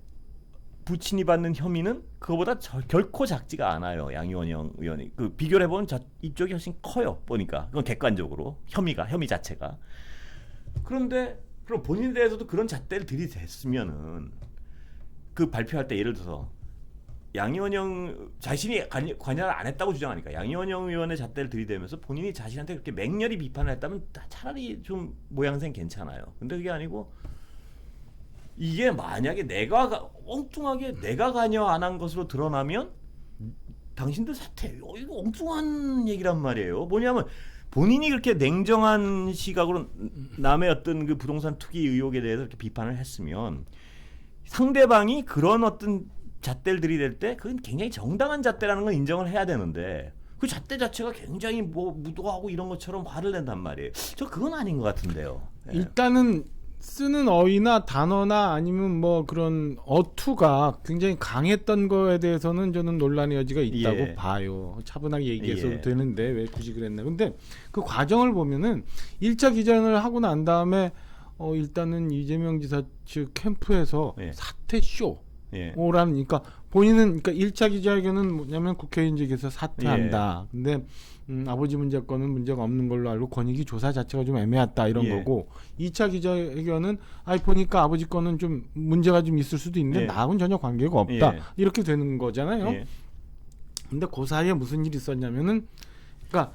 부친이 받는 혐의는 그거보다 결코 작지가 않아요. 양희원영 의원이 그 비교를 해보면 이쪽이 훨씬 커요. 보니까 그건 객관적으로 혐의 자체가. 그런데 그럼 본인에 대해서도 그런 잣대를 들이댔으면은 그 발표할 때 예를 들어서 양희원영 자신이 관여를 안 했다고 주장하니까 양희원영 의원의 잣대를 들이대면서 본인이 자신한테 그렇게 맹렬히 비판을 했다면 차라리 좀 모양새는 괜찮아요. 근데 그게 아니고 이게 만약에 엉뚱하게 내가 관여 안 한 것으로 드러나면 당신들 사퇴. 이거 엉뚱한 얘기란 말이에요. 뭐냐면 본인이 그렇게 냉정한 시각으로 남의 어떤 그 부동산 투기 의혹에 대해서 이렇게 비판을 했으면 상대방이 그런 어떤 잣대를 들이댈 때 그건 굉장히 정당한 잣대라는 걸 인정을 해야 되는데 그 잣대 자체가 굉장히 뭐 무도하고 이런 것처럼 화를 낸단 말이에요. 저 그건 아닌 것 같은데요. 예. 일단은 쓰는 어휘나 단어나 아니면 뭐 그런 어투가 굉장히 강했던 거에 대해서는 저는 논란의 여지가 있다고 예. 봐요. 차분하게 얘기해서 예. 되는데 왜 굳이 그랬나. 근데 그 과정을 보면은 1차 기자회견을 하고 난 다음에 일단은 이재명 지사 측 캠프에서 예. 사퇴쇼 예. 오라는 그러니까 본인은 그러니까 1차 기자회견은 뭐냐면 국회의원직에서 사퇴한다. 예. 근데 아버지 문제건은 문제가 없는 걸로 알고 권익위 조사 자체가 좀 애매했다 이런 예. 거고 2차 기자회견은 보니까 아버지 거는 좀 문제가 좀 있을 수도 있는데 예. 나하고는 전혀 관계가 없다. 예. 이렇게 되는 거잖아요. 예. 근데 그 사이에 무슨 일이 있었냐면은 그러니까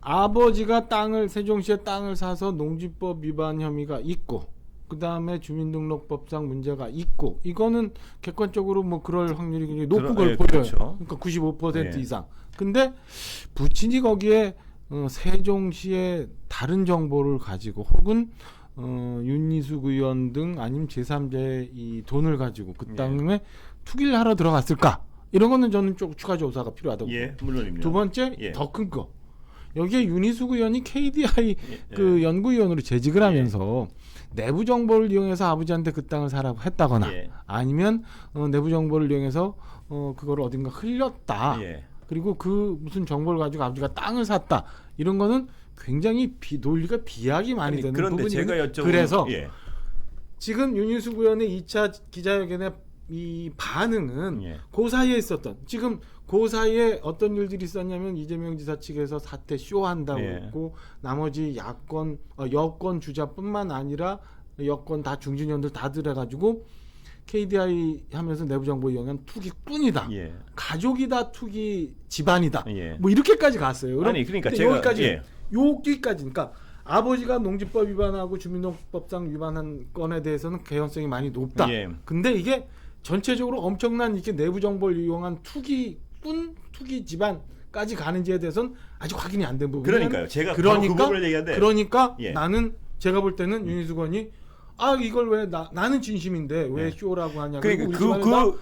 아버지가 세종시에 땅을 사서 농지법 위반 혐의가 있고 그다음에 주민등록법상 문제가 있고 이거는 객관적으로 뭐 그럴 확률이 굉장히 높은 걸 보여요. 그렇죠. 그러니까 95% 예. 이상. 근데 부친이 거기에 세종시의 다른 정보를 가지고 혹은 윤희숙 의원 등 아니면 제3자의 이 돈을 가지고 그 땅에 투기를 하러 들어갔을까? 이런 거는 저는 좀 추가 조사가 필요하다고 봐요. 예, 물론입니다. 두 번째 예. 더 큰 거. 여기에 윤희숙 의원이 KDI 예. 그 연구위원으로 재직을 하면서 내부 정보를 이용해서 아버지한테 그 땅을 사라고 했다거나 예. 아니면 내부 정보를 이용해서 그걸 어딘가 흘렸다. 예. 그리고 그 무슨 정보를 가지고 아버지가 땅을 샀다. 이런 거는 굉장히 논리가 비약이 많이 되는 그런데 부분이 제가 여쭤보는 그래서 예. 지금 윤희숙 의원의 2차 기자회견의 이 반응은 예. 그 사이에 있었던 지금 그 사이에 어떤 일들이 있었냐면 이재명 지사 측에서 사퇴 쇼한다고 예. 했고 나머지 여권 주자뿐만 아니라 여권 다 중진위원들 다 들어가지고 KDI 하면서 내부정보 이용한 투기꾼이다. 예. 가족이다 투기 집안이다. 예. 뭐 이렇게까지 갔어요. 아니 그러니까 근데 제가 여기까지 여기까지 그러니까 아버지가 농지법 위반하고 주민등록법상 위반한 건에 대해서는 개연성이 많이 높다. 예. 근데 이게 전체적으로 엄청난 이렇게 내부 정보를 이용한 투기꾼, 투기 집안까지 가는지에 대해서는 아직 확인이 안 된 부분이에요. 그러니까요. 제가 바로 그 부분을 얘기하는데 그러니까 예. 나는 제가 볼 때는 윤희숙 의원이 이걸 왜 나는 진심인데 왜 쇼라고 하냐. 그리고 그러니까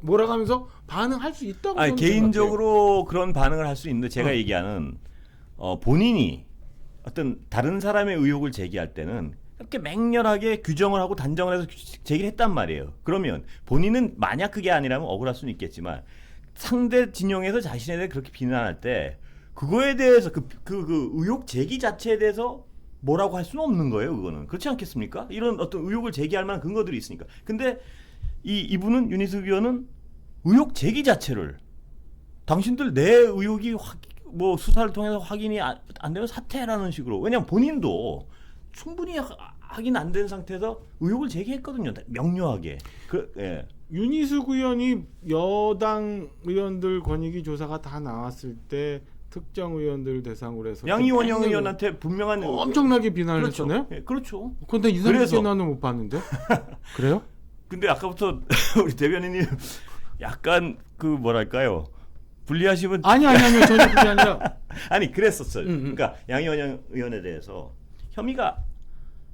몰아가면서 반응할 수 있다고. 아니 저는 개인적으로 그런 반응을 할 수 있는데 제가 어. 얘기하는 본인이 어떤 다른 사람의 의혹을 제기할 때는 이렇게 맹렬하게 규정을 하고 단정을 해서 제기를 했단 말이에요. 그러면 본인은 만약 그게 아니라면 억울할 수는 있겠지만 상대 진영에서 자신에 대해 그렇게 비난할 때 그거에 대해서 그 의혹 제기 자체에 대해서 뭐라고 할 수는 없는 거예요. 그거는 그렇지 않겠습니까? 이런 어떤 의혹을 제기할 만한 근거들이 있으니까. 근데 이분은 윤희숙 의원은 의혹 제기 자체를 당신들 내 의혹이 뭐 수사를 통해서 확인이 안 되면 사퇴라는 식으로. 왜냐하면 본인도 충분히 확인 안 된 상태에서 의혹을 제기했거든요. 명료하게. 예. 윤희숙 의원이 여당 의원들 권익위 조사가 다 나왔을 때 특정 의원들 대상으로 해서 양이원영 의원한테 분명한 엄청나게 비난을 그렇죠. 했잖아요. 예, 그렇죠. 근데 이상하게 그래서. 비난은 못 봤는데. 그래요? 근데 아까부터 우리 대변인이 약간 그 뭐랄까요? 불리하시면 아니요 전혀 그게 아니라 아니 그랬었어요. 그러니까 양이원영 의원에 대해서 혐의가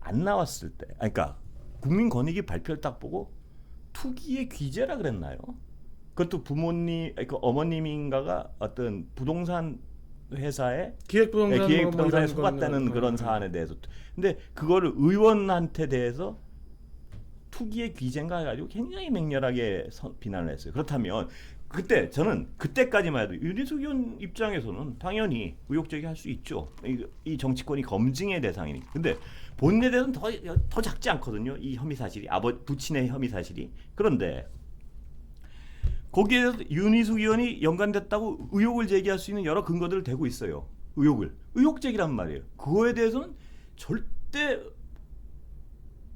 안 나왔을 때, 그러니까 국민권익위 발표를 딱 보고 투기의 귀재라 그랬나요? 그것도 부모님, 그 어머님인가가 어떤 부동산 회사에 기획부동산에 속았다는 그런 사안에 대해서. 근데 그거를 의원한테 대해서 투기의 귀재인가 해가지고 굉장히 맹렬하게 비난을 했어요. 그렇다면 그때 저는 그때까지만 해도 윤희숙 의원 입장에서는 당연히 의혹 제기할 수 있죠. 이 정치권이 검증의 대상이니까. 근데 본인에 대해서는 더 작지 않거든요. 이 혐의 사실이 부친의 혐의 사실이. 그런데 거기에 대해서 윤희숙 의원이 연관됐다고 의혹을 제기할 수 있는 여러 근거들을 대고 있어요. 의혹 제기란 말이에요. 그거에 대해서는 절대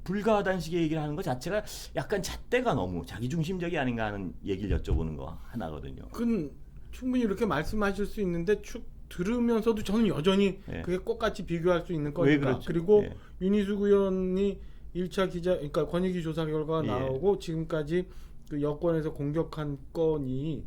불가하다는 식의 얘기를 하는 것 자체가 약간 잣대가 너무 자기중심적이 아닌가 하는 얘기를 여쭤보는 거 하나거든요. 그건 충분히 이렇게 말씀하실 수 있는데 들으면서도 저는 여전히 그게 똑같이 비교할 수 있는 거니까. 그리고 윤희숙 의원이 1차 그러니까 권익위 조사 결과가 나오고 지금까지 그 여권에서 공격한 건이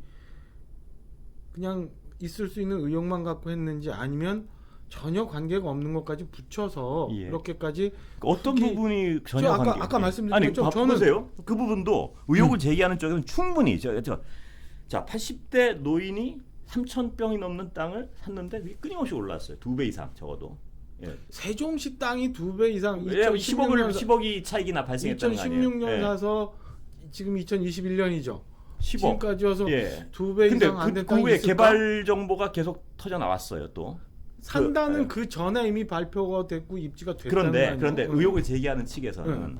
그냥 있을 수 있는 의혹만 갖고 했는지 아니면 전혀 관계가 없는 것까지 붙여서 이렇게까게 어떤 부분이 전혀 아까 말씀드린 것처럼 저는 보세요. 그 부분도 의혹을 제기하는 쪽에서는 충분히 자 80대 노인이 3,000평이 넘는 땅을 샀는데 끊임없이 올랐어요. 2배 이상 적어도. 세종시 땅이 2배 이상 10억이 차익이 발생했다는 거 아니에요? 2016년 사서 지금 2021년이죠. 10억. 지금까지 와서 2배 이상 안 된 땅이 그 후에 있을까? 개발 정보가 계속 터져 나왔어요. 또 산다는 그 전에 이미 발표가 됐고 입지가 됐다는 거 아니에요? 그런데 의혹을 제기하는 측에서는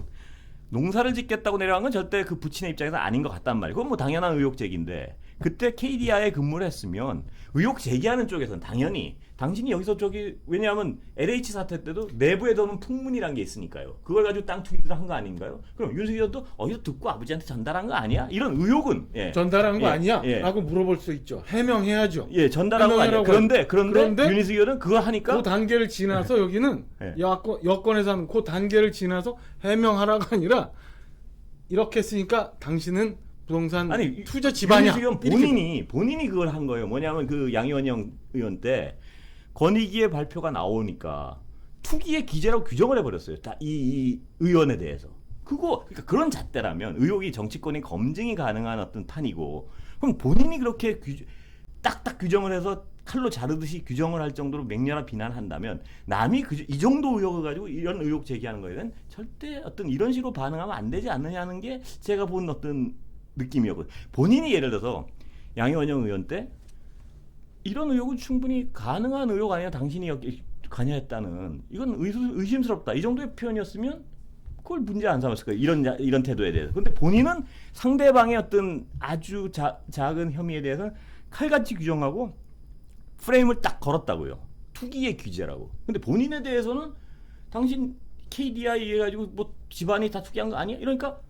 농사를 짓겠다고 내려간 건 절대 그 부친의 입장에서 아닌 것 같단 말이에요. 그건 뭐 당연한 의혹 제기인데 그때 KDI에 근무를 했으면 의혹 제기하는 쪽에서는 당연히 당신이 여기서 왜냐하면 LH 사태 때도 내부에 도는 풍문이란 게 있으니까요. 그걸 가지고 땅 투기를 한 거 아닌가요? 그럼 윤석열 의원도 어디서 듣고 아버지한테 전달한 거 아니야? 이런 의혹은 전달한 거 아니야? 라고 물어볼 수 있죠. 해명해야죠. 전달한 거 아니야. 그런데 윤석열 의원은 그거 하니까 그 단계를 지나서 여기는 여권에서 하는 그 단계를 지나서 해명하라가 아니라 이렇게 했으니까 당신은 부동산 투자 집안이야. 본인이 그걸 한 거예요. 뭐냐면 그 양이원영 의원 때 권익위의 발표가 나오니까 투기의 기재라고 규정을 해버렸어요. 이 의원에 대해서. 그러니까 그런 잣대라면 의혹이 정치권이 검증이 가능한 어떤 판이고 그럼 본인이 그렇게 딱딱 규정을 해서 칼로 자르듯이 규정을 할 정도로 맹렬한 비난을 한다면 남이 이 정도 의혹을 가지고 이런 의혹 제기하는 거에 대한 절대 어떤 이런 식으로 반응하면 안 되지 않느냐는 게 제가 본 어떤 느낌이었거든요. 본인이 예를 들어서 양이원영 의원 때 이런 의혹은 충분히 가능한 의혹 아니야. 당신이 여기 관여했다는 이건 의심스럽다. 이 정도의 표현이었으면 그걸 문제 안 삼았을 거예요. 이런 태도에 대해서. 근데 본인은 상대방의 어떤 아주 작은 혐의에 대해서 칼같이 규정하고 프레임을 딱 걸었다고요. 투기의 규제라고. 근데 본인에 대해서는 당신 KDI 해가지고 뭐 집안이 다 투기한 거 아니야? 이러니까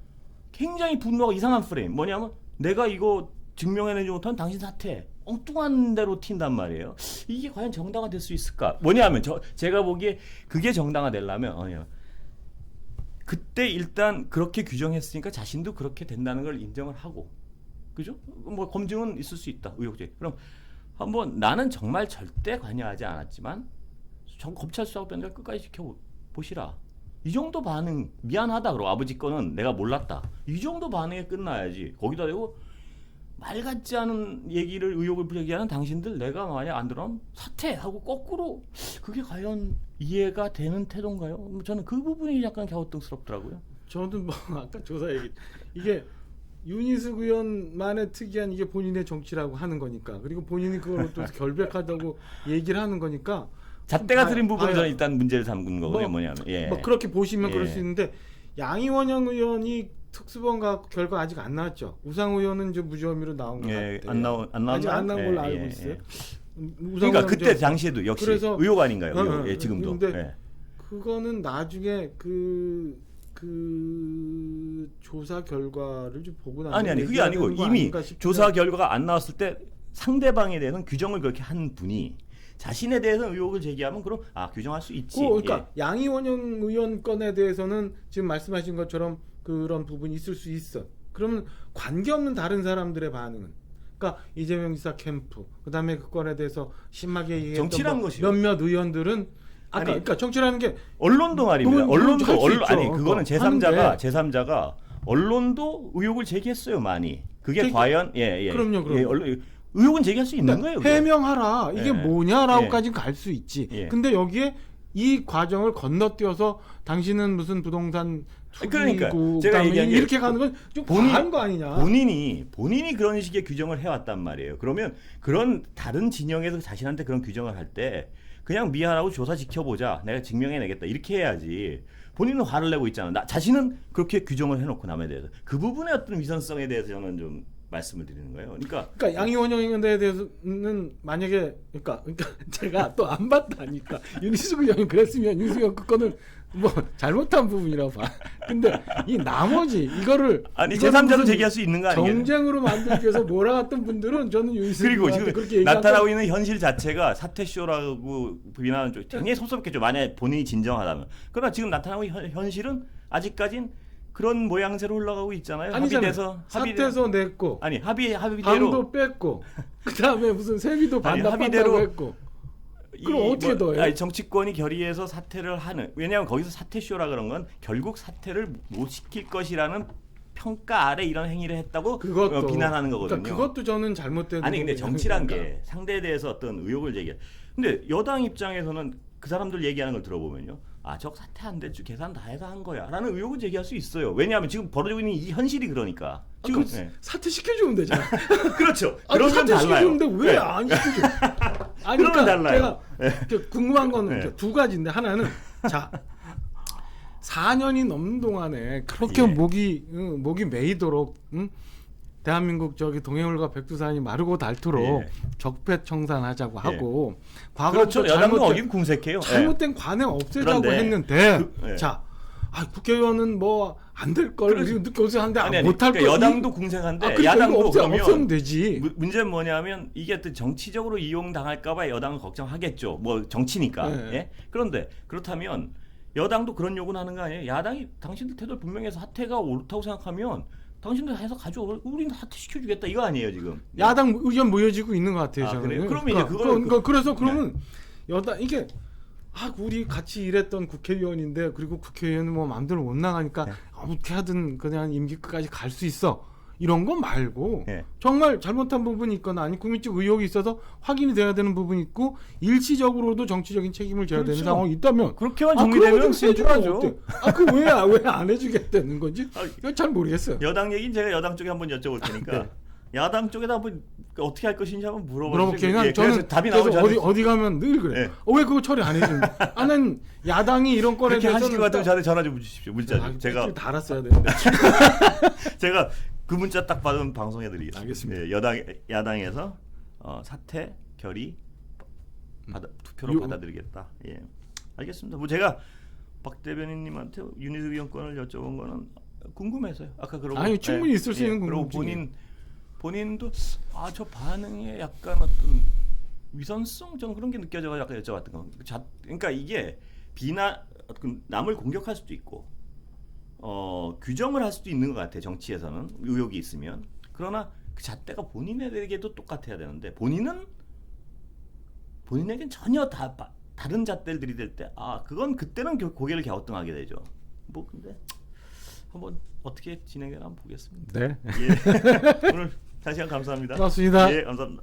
굉장히 분노하고 이상한 프레임. 뭐냐면 내가 이거 증명해내지 못한 당신 사태 엉뚱한 대로 튄단 말이에요. 이게 과연 정당화될 수 있을까? 뭐냐면 제가 보기에 그게 정당화되려면 그때 일단 그렇게 규정했으니까 자신도 그렇게 된다는 걸 인정을 하고, 그죠? 뭐 검증은 있을 수 있다. 의혹제. 그럼 한번 나는 정말 절대 관여하지 않았지만 검찰 수사하고 변호사 끝까지 지켜보시라. 이 정도 반응 미안하다. 그러고 아버지 거는 내가 몰랐다. 이 정도 반응에 끝나야지. 거기다 대고 말 같지 않은 얘기를 의혹을 제기하는 당신들 내가 만약 안 들어오면 사퇴하고 거꾸로 그게 과연 이해가 되는 태도인가요? 뭐 저는 그 부분이 약간 갸우뚱스럽더라고요. 저는 뭐 아까 조사 얘기 이게 윤희숙 의원만의 특이한 이게 본인의 정치라고 하는 거니까 그리고 본인이 그걸 또 결백하다고 얘기를 하는 거니까 잣대가 들인 부분은 저는 일단 문제를 삼는 거고요. 뭐냐면 뭐 그렇게 보시면 예. 그럴 수 있는데 양이원영 의원이 특수본가 결과 아직 안 나왔죠. 우상 의원은 좀 무혐의로 나온 것 같아요. 안 나왔나요? 아직 안 나온 걸로 알고 있어요. 그러니까 그때 당시에도 역시 그래서, 의혹 아닌가요? 의혹. 지금도. 근데 그거는 나중에 그 조사 결과를 좀 보고 나서 아니 그게 아니고 이미 조사 결과가 안 나왔을 때 상대방에 대해서는 규정을 그렇게 한 분이 자신에 대해서 의혹을 제기하면 그럼 규정할 수 있지. 그러니까 양이원영 의원 건에 대해서는 지금 말씀하신 것처럼 그런 부분이 있을 수 있어. 그러면 관계없는 다른 사람들의 반응은, 그러니까 이재명 지사 캠프, 그다음에 그 건에 대해서 심하게 얘기했던 정치란 것이요. 몇몇 의원들은 그러니까 정치라는 게 언론도 말입니다. 언론도 아니 그거는 하는데. 제3자가 언론도 의혹을 제기했어요 많이. 그게 과연 그럼요. 의혹은 제기할 수 있는 거예요. 그게. 해명하라 이게 뭐냐라고까지는 갈 수 있지. 근데 여기에 이 과정을 건너뛰어서 당신은 무슨 부동산 투기고 제가 얘기한 이렇게 가는 건 좀 과한 거 아니냐. 본인이 그런 식의 규정을 해왔단 말이에요. 그러면 그런 다른 진영에서 자신한테 그런 규정을 할 때 그냥 미안하고 조사 지켜보자. 내가 증명해내겠다. 이렇게 해야지. 본인은 화를 내고 있잖아. 자신은 그렇게 규정을 해놓고 남에 대해서 그 부분의 어떤 위선성에 대해서 저는 좀 말씀을 드리는 거예요. 그러니까 양이원영 의원에 대해서는 만약에 그러니까 제가 또 안 봤다니까 윤희숙 의원이 그랬으면 윤희숙 의원 그거는 뭐 잘못한 부분이라고 봐. 근데 이 나머지 이거를 제3자도 제기할 수 있는 거 아니에요? 정쟁으로 만들기 위해서 몰아갔던 분들은 저는 윤희숙 그리고 의원한테 지금 그렇게 나타나고 있는 현실 자체가 사퇴쇼라고 비난하는 쪽 굉장히 섭섭겠죠. 만약에 본인이 진정하다면. 그러나 지금 나타나고 있는 현실은 아직까진 그런 모양새로 흘러가고 있잖아요. 합의돼서 사퇴서 냈고 합의대로 방도 뺐고 그다음에 무슨 세비도 반납한다고 했고 그럼 어떻게 더해요? 정치권이 결의해서 사퇴를 하는, 왜냐하면 거기서 사퇴쇼라 그런 건 결국 사퇴를 못 시킬 것이라는 평가 아래 이런 행위를 했다고 비난하는 거거든요. 그러니까 그것도 저는 잘못된. 근데 정치란 게 상대에 대해서 어떤 의혹을 제기해. 근데 여당 입장에서는 그 사람들 얘기하는 걸 들어보면요. 저 사퇴한대 계산 다 해서 한 거야 라는 의혹을 제기할 수 있어요. 왜냐하면 지금 벌어지고 있는 이 현실이 그러니까. 지금 사퇴시켜주면 되잖아. 그렇죠. 그러면 사퇴시켜주는데 왜 안 시켜줘? 그러면 달라요. 제가 궁금한 거는 두 가지인데, 하나는 4년이 넘는 동안에 그렇게 목이 메이도록 대한민국 동해물과 백두산이 마르고 닳도록 적폐청산하자고 하고 그렇죠. 여당도 어긴 궁색해요. 잘못된 관행 없애자고 했는데 국회의원은 뭐 안 될 걸 늦게 오세하는데 못할 걸. 여당도 궁색한데 야당도 없애면 되지. 문제는 뭐냐면 이게 또 정치적으로 이용당할까봐 여당은 걱정하겠죠. 뭐 정치니까. 그런데 그렇다면 여당도 그런 요구는 하는 거 아니에요? 야당이 당신들 태도를 분명히 해서 사퇴가 옳다고 생각하면 당신들 해서 가져오. 우리는 사퇴시켜주겠다 이거 아니에요 지금? 야당 의견 모여지고 있는 것 같아요. 저는. 그래요? 그러면 이제 그래서 그러면 여당 이게 우리 같이 일했던 국회의원인데 그리고 국회의원은 뭐 마음대로 못 나가니까 어떻게 하든 그냥 임기 끝까지 갈 수 있어. 이런 거 말고 정말 잘못한 부분이 있거나 아니 국민적 의혹이 있어서 확인이 돼야 되는 부분이 있고 일시적으로도 정치적인 책임을 져야 되는 상황이 있다면 그렇게만 정리되면 해주죠. 그 왜 안 해주겠다는 건지 잘 모르겠어요. 여당 얘기는 제가 여당 쪽에 한번 여쭤볼 테니까 야당 쪽에다 뭐 어떻게 할 것인지 한번 물어볼게요. 물어보세요. 예, 저는 그래서 답이 그래서 나오지 어디 가면 늘 그래. 네. 왜 그거 처리 안 해줍니까? 나는 야당이 이런 건에 그렇게 하실 것 대해서는 같으면 저한테 전화 좀 주십시오. 문자 좀. 제가 달았어야 되는데. 제가 그 문자 딱 받으면 방송해드리겠습니다. 알겠습니다. 예, 야당에서 사퇴 결의 투표로 받아들이겠다. 예, 알겠습니다. 뭐 제가 박 대변인님한테 윤희숙 의원권을 여쭤본 거는 궁금해서요. 아까 그러고 아니, 충분히 있을 수 있는 그리고 궁금증이. 본인도 저 반응에 약간 어떤 위선성 저는 그런 게 느껴져서 약간 여쭤봤던 거. 그러니까 이게 남을 공격할 수도 있고 규정을 할 수도 있는 것 같아. 정치에서는 의혹이 있으면. 그러나 그 잣대가 본인에게도 똑같아야 되는데 본인에겐 전혀 다른 잣대를 들이댈 때 그건 그때는 고개를 갸우뚱하게 되죠. 뭐 근데 한번 어떻게 진행을 한번 보겠습니다. 네. 예. 오늘 다시 한번 감사합니다. 고맙습니다. 예, 감사합니다.